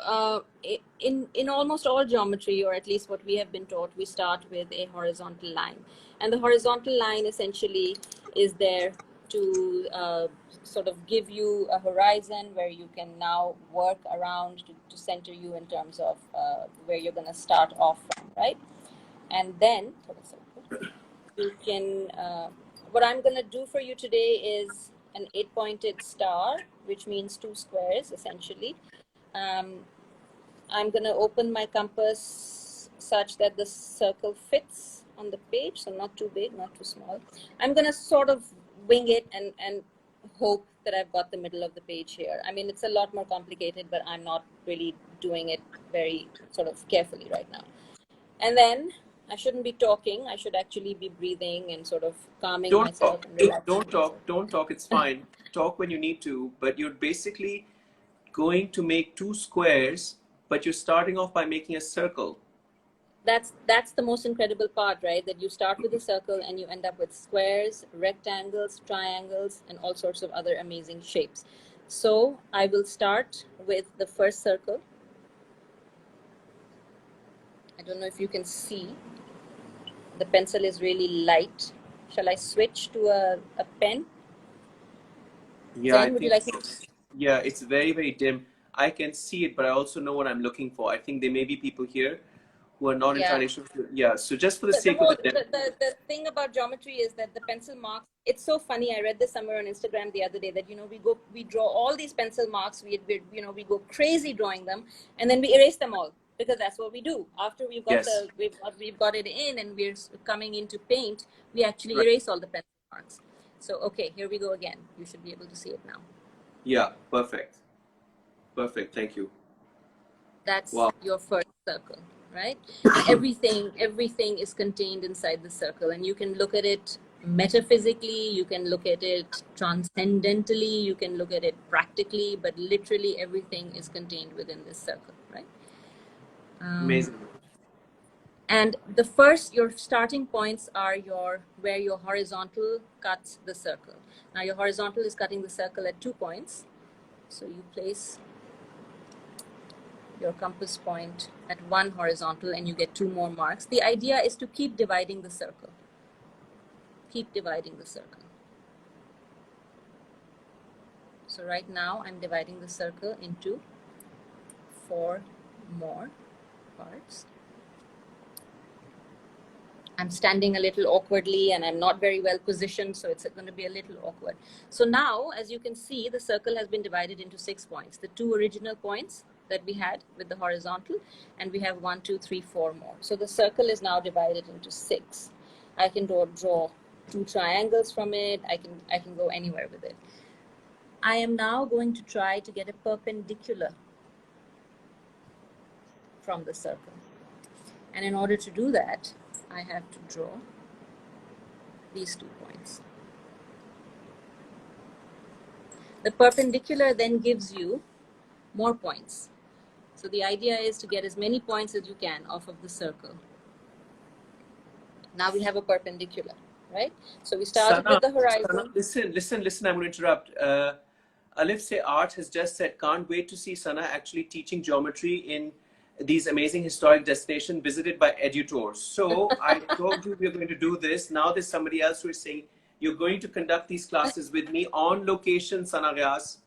in almost all geometry, or at least what we have been taught, we start with a horizontal line, and the horizontal line essentially is there to sort of give you a horizon where you can now work around to center you in terms of where you're going to start off from, right? And then you can. What I'm going to do for you today is an 8-pointed star, which means 2 squares essentially. um, I'm going to open my compass such that the circle fits on the page, so not too big, not too small. I'm going to sort of wing it and hope that I've got the middle of the page here. I mean, it's a lot more complicated, but I'm not really doing it very sort of carefully right now. And then I shouldn't be talking. I should actually be breathing and sort of calming Don't myself talk. and relaxing Don't myself. talk. Don't talk. It's fine. Talk when you need to, but you're basically going to make two squares, but you're starting off by making a circle. That's the most incredible part, right? That you start with a circle and you end up with squares, rectangles, triangles, and all sorts of other amazing shapes. So I will start with the first circle. I don't know if you can see. the pencil is really light. Shall I switch to a pen? Yeah, I Zen, would you think, like me to? yeah, it's very, very dim. I can see it, but I also know what I'm looking for. I think there may be people here who are not Yeah. entirely sure. Yeah, so just for the The sake of whole the demo, the thing about geometry is that the pencil marks, it's so funny. I read this somewhere on Instagram the other day that, you know, we draw all these pencil marks, we go crazy drawing them, and then we erase them all, because that's what we do after yes, we've got it in and we're coming into paint. We actually right. erase all the pencil marks. So okay, here we go again. You should be able to see it now. Yeah, perfect. Perfect. Thank you. That's Wow. your first circle, right? And everything is contained inside the circle, and you can look at it metaphysically, you can look at it transcendentally, you can look at it practically, but literally everything is contained within this circle, right? Amazing. And your starting points are where your horizontal cuts the circle. Now your horizontal is cutting the circle at 2 points, so you place your compass point at one horizontal and you get 2 more marks. The idea is to keep dividing the circle. Keep dividing the circle. So right now I'm dividing the circle into 4 more parts. I'm standing a little awkwardly and I'm not very well positioned, so it's going to be a little awkward. So now, as you can see, the circle has been divided into 6 points. The 2 original points that we had with the horizontal, and we have 1, 2, 3, 4 more. So the circle is now divided into 6. I can draw 2 triangles from it. I can go anywhere with it. I am now going to try to get a perpendicular from the circle. And in order to do that, I have to draw these 2 points. The perpendicular then gives you more points. So the idea is to get as many points as you can off of the circle. Now we have a perpendicular, right? So we started with the horizon. Listen, I'm going to interrupt. Alif say Art has just said, can't wait to see Sana actually teaching geometry in these amazing historic destinations visited by Edutour. So I told you we are going to do this. Now there's somebody else who is saying, you're going to conduct these classes with me on location, Sana Ghias.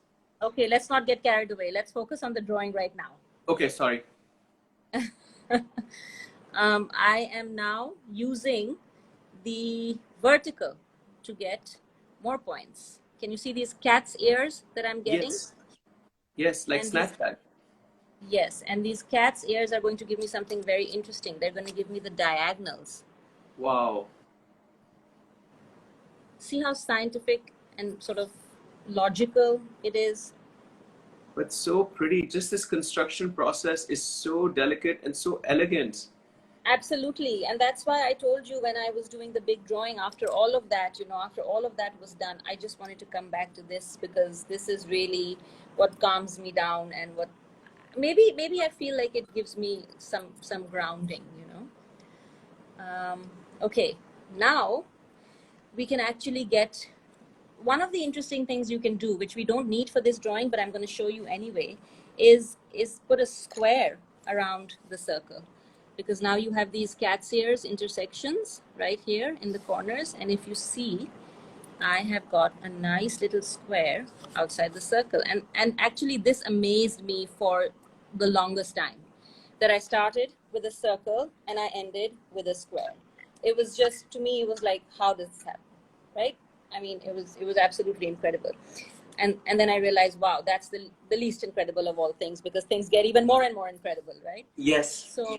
Okay, let's not get carried away. Let's focus on the drawing right now. Okay, sorry. I am now using the vertical to get more points. Can you see these cat's ears that I'm getting? Yes, like And Snapchat. yes, and these cat's ears are going to give me something very interesting. They're going to give me the diagonals. Wow. See how scientific and sort of logical it is? But so pretty. Just this construction process is so delicate and so elegant. Absolutely. And that's why I told you when I was doing the big drawing, after all of that, after all of that was done, I just wanted to come back to this, because this is really what calms me down, and what maybe I feel like it gives me some grounding, okay, now we can actually get one of the interesting things you can do, which we don't need for this drawing, but I'm going to show you anyway, is put a square around the circle, because now you have these cat's ears intersections right here in the corners, and if you see, I have got a nice little square outside the circle, and actually this amazed me for the longest time, that I started with a circle and I ended with a square. It was just, to me, it was like, how does this happen, right? I mean, it was absolutely incredible. And then I realized, wow, that's the least incredible of all things, because things get even more and more incredible, right? Yes. So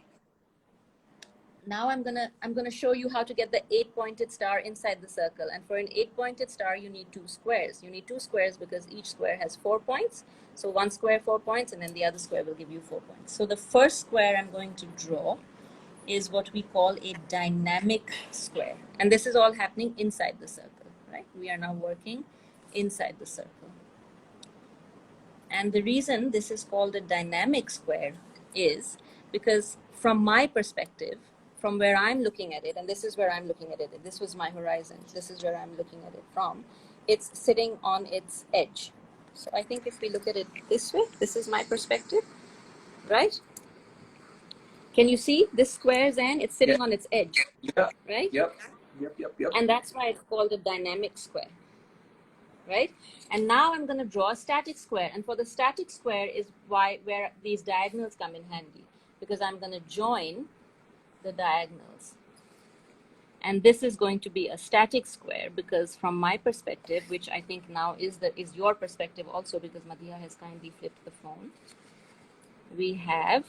now I'm gonna show you how to get the 8-pointed star inside the circle. And for an 8-pointed star, you need 2 squares. You need 2 squares because each square has 4 points. So one square, 4 points, and then the other square will give you 4 points. So the first square I'm going to draw is what we call a dynamic square. And this is all happening inside the circle, right? We are now working inside the circle. And the reason this is called a dynamic square is because, from my perspective, from where I'm looking at it, and this is where I'm looking at it, this was my horizon, this is where I'm looking at it from, it's sitting on its edge. So I think if we look at it this way, this is my perspective, right? Can you see this square, Zen? It's Yeah. sitting on its edge, Yep. right? Yep. Yep. Yep. Yep. And that's why it's called a dynamic square, right? And now I'm going to draw a static square. And for the static square is where these diagonals come in handy, because I'm going to join the diagonals. And this is going to be a static square, because from my perspective, which I think now is your perspective also, because Madhya has kindly flipped the phone, we have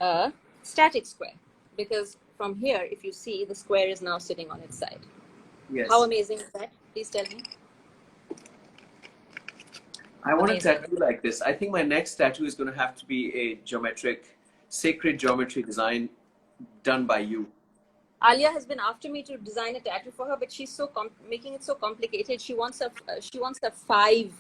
a static square. Because from here, if you see, the square is now sitting on its side. Yes. How amazing is that? Please tell me. I want a Amazing. tattoo like this. I think my next tattoo is going to have to be a geometric, sacred geometry design done by you. Alia has been after me to design a tattoo for her, but she's so making it so complicated. She wants a five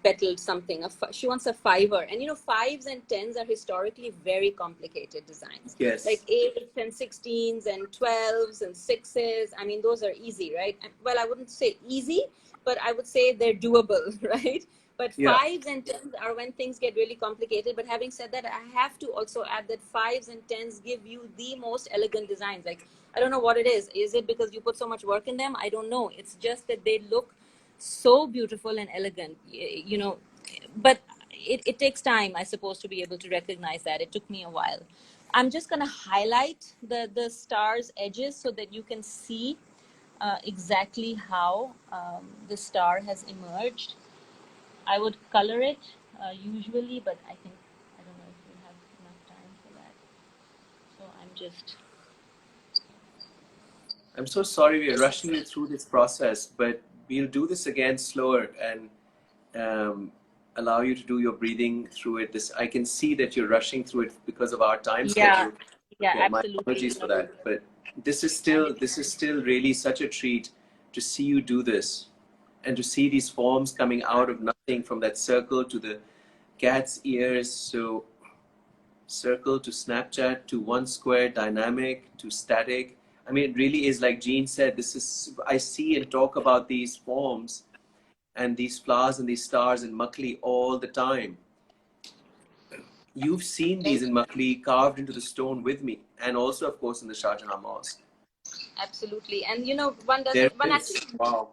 petaled something. She wants a fiver, and you know, fives and tens are historically very complicated designs. Yes. Like 8s and 16s and 12s and 6s. I mean, those are easy, right? Well, I wouldn't say easy, but I would say they're doable, right? But Yeah. fives and tens are when things get really complicated. But having said that, I have to also add that fives and tens give you the most elegant designs. Like, I don't know what it is. Is it because you put so much work in them? I don't know. It's just that they look so beautiful and elegant, you know. But it takes time, I suppose, to be able to recognize that. It took me a while. I'm just going to highlight the stars' edges so that you can see exactly how the star has emerged. I would color it usually, but I don't know if we have enough time for that. So I'm so sorry we are rushing you through this process, but we'll do this again slower and allow you to do your breathing through it. I can see that you're rushing through it because of our time schedule. Yeah, My absolutely. apologies for that. But this is still really such a treat to see you do this and to see these forms coming out of nothing, from that circle to the cat's ears. So circle to Snapchat to one square, dynamic to static. I mean, it really is like Jean said, I see and talk about these forms and these flowers and these stars in Mughal all the time. You've seen these in Mughal carved into the stone with me, and also, of course, in the Shah Jahan Mosque. Absolutely. And you know, Wow.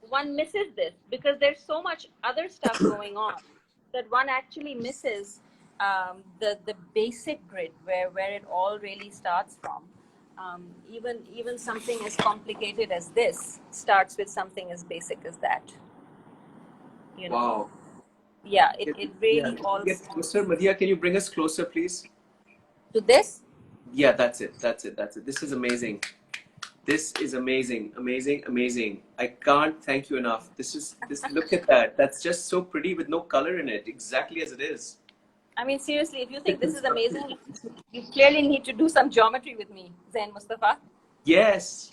one misses this because there's so much other stuff going on that one actually misses the basic grid where it all really starts from. Even something as complicated as this starts with something as basic as that. You know? Wow. Yeah, it really all Get closer. Madhya, can you bring us closer, please? to this. Yeah, that's it. This is amazing. This is amazing, amazing, amazing. I can't thank you enough. Look at that. That's just so pretty with no color in it, exactly as it is. I mean, seriously, if you think this is amazing, you clearly need to do some geometry with me, Zain Mustafa. Yes,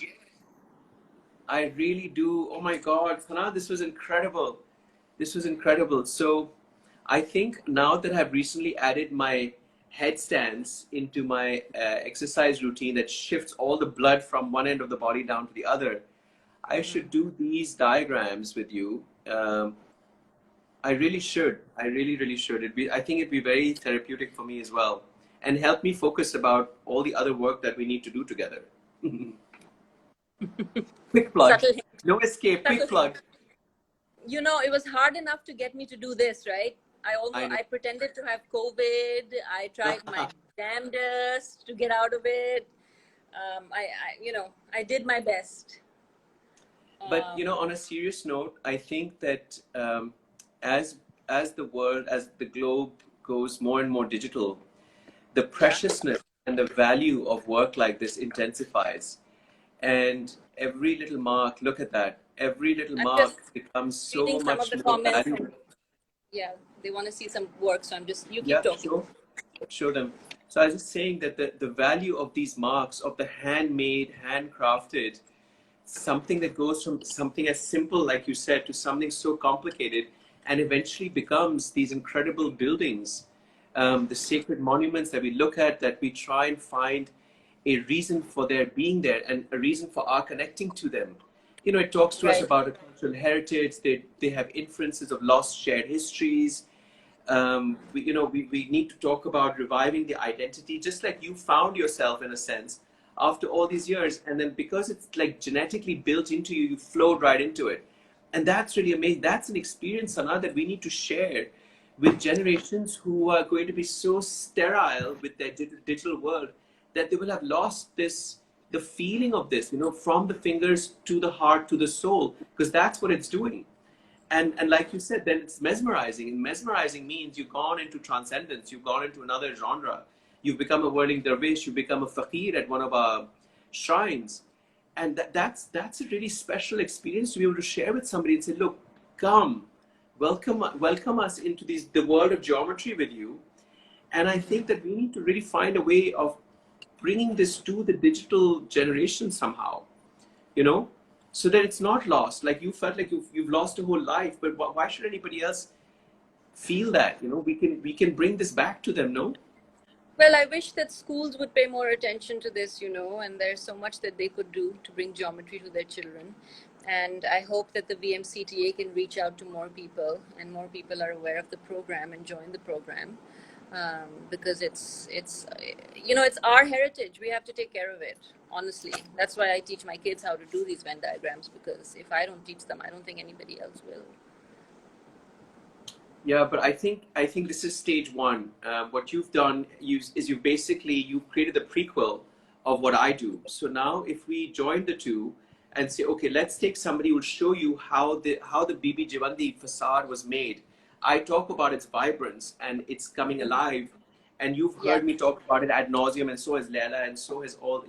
I really do. Oh my God, Sana, this was incredible. This was incredible. So I think now that I've recently added my headstands into my exercise routine that shifts all the blood from one end of the body down to the other, I should do these diagrams with you. I really should. I really should. I think it'd be very therapeutic for me as well, and help me focus about all the other work that we need to do together. Quick plug. Subtle hint. No escape. Quick plug. You know, it was hard enough to get me to do this, right? I pretended to have COVID. I tried my damnedest to get out of it. I did my best. But you know, on a serious note, I think that as the globe goes more and more digital, the preciousness and the value of work like this intensifies. And every little mark, look at that, every little mark becomes so much more valuable. Yeah, they want to see some work, so you keep talking. Show them. So I was just saying that the value of these marks, of the handmade, handcrafted, something that goes from something as simple, like you said, to something so complicated, and eventually becomes these incredible buildings, the sacred monuments that we look at, that we try and find a reason for their being there and a reason for our connecting to them. You know, it talks to us about a cultural heritage. They have inferences of lost shared histories. we need to talk about reviving the identity, just like you found yourself in a sense after all these years. And then because it's like genetically built into you, you flowed right into it. And that's really amazing. That's an experience, Sana, that we need to share with generations who are going to be so sterile with their digital world that they will have lost the feeling of this, from the fingers to the heart to the soul, because that's what it's doing. And like you said, then it's mesmerizing. And mesmerizing means you've gone into transcendence, you've gone into another genre, you've become a whirling dervish, you've become a fakir at one of our shrines. And that's a really special experience to be able to share with somebody and say, look, come, welcome us into the world of geometry with you. And I think that we need to really find a way of bringing this to the digital generation somehow, so that it's not lost. Like you felt like you've lost a whole life, but why should anybody else feel that? We can bring this back to them, no? Well, I wish that schools would pay more attention to this, and there's so much that they could do to bring geometry to their children. And I hope that the VMCTA can reach out to more people, and more people are aware of the program and join the program, because it's our heritage. We have to take care of it. Honestly, that's why I teach my kids how to do these Venn diagrams, because if I don't teach them, I don't think anybody else will. Yeah, but I think this is stage one. What you've done is you've created the prequel of what I do. So now if we join the two and say, okay, let's take somebody who will show you how the Bibi Jivandi facade was made. I talk about its vibrance and it's coming alive. And you've heard me talk about it ad nauseum, and so has Leila, and so has all,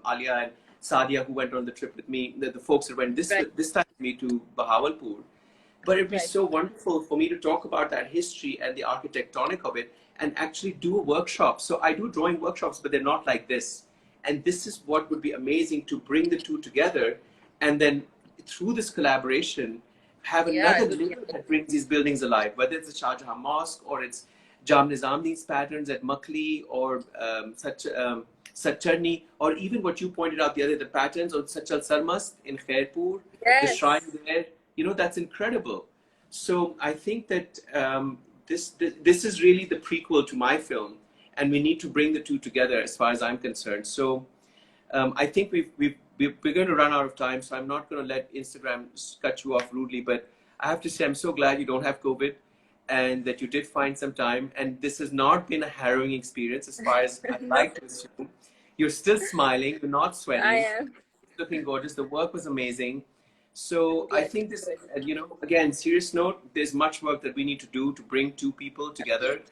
Alia and Sadia, who went on the trip with me, the folks that went this time with me to Bahawalpur. But it'd be so wonderful for me to talk about that history and the architectonic of it and actually do a workshop. So I do drawing workshops, but they're not like this. And this is what would be amazing, to bring the two together and then through this collaboration have another layer that brings these buildings alive, whether it's the Shah Jahan Mosque or it's Jam Nizamdi's patterns at Mughal or Satcharni, or even what you pointed out the other, the patterns on Sachal Sarmast in Khairpur, the shrine there. That's incredible. So I think that this is really the prequel to my film, and we need to bring the two together as far as I'm concerned. So I think we're going to run out of time, so I'm not going to let Instagram cut you off rudely, but I have to say I'm so glad you don't have COVID and that you did find some time. And this has not been a harrowing experience as far as I'd like to assume. You're still smiling, you're not sweating. I am. Looking gorgeous. The work was amazing. So I think this, again, serious note, there's much work that we need to do to bring two people together.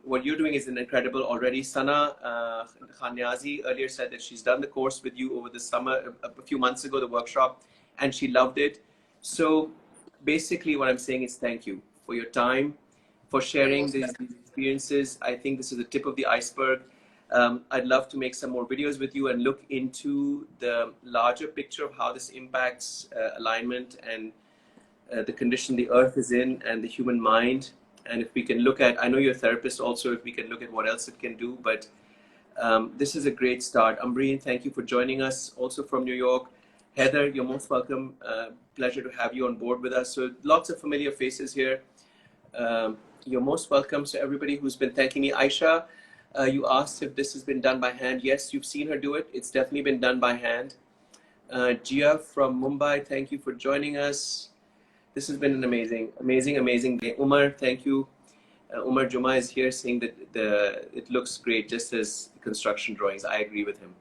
What you're doing is incredible already. Sana Ghias earlier said that she's done the course with you over the summer, a few months ago, the workshop, and she loved it. So basically what I'm saying is thank you for your time, for sharing these experiences. I think this is the tip of the iceberg. I'd love to make some more videos with you and look into the larger picture of how this impacts alignment and the condition the earth is in and the human mind. And if we can look at, I know you're a therapist also, if we can look at what else it can do, but this is a great start. Ambreen, thank you for joining us, also from New York. Heather, you're most welcome. Pleasure to have you on board with us. So lots of familiar faces here. You're most welcome. So everybody who's been thanking me, Aisha, you asked if this has been done by hand. Yes, you've seen her do it. It's definitely been done by hand. Gia from Mumbai, thank you for joining us. This has been an amazing day. Umar, thank you. Umar Juma is here saying that it looks great, just as construction drawings. I agree with him.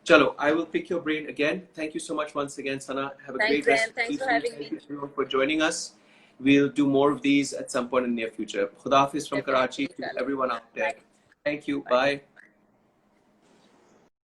Chalo, I will pick your brain again. Thank you so much once again, Sana. Have a great rest of the Thanks for having me. Thank you for joining us. We'll do more of these at some point in the near future. Khuda Hafiz from Karachi to everyone out there. Thank you. Bye.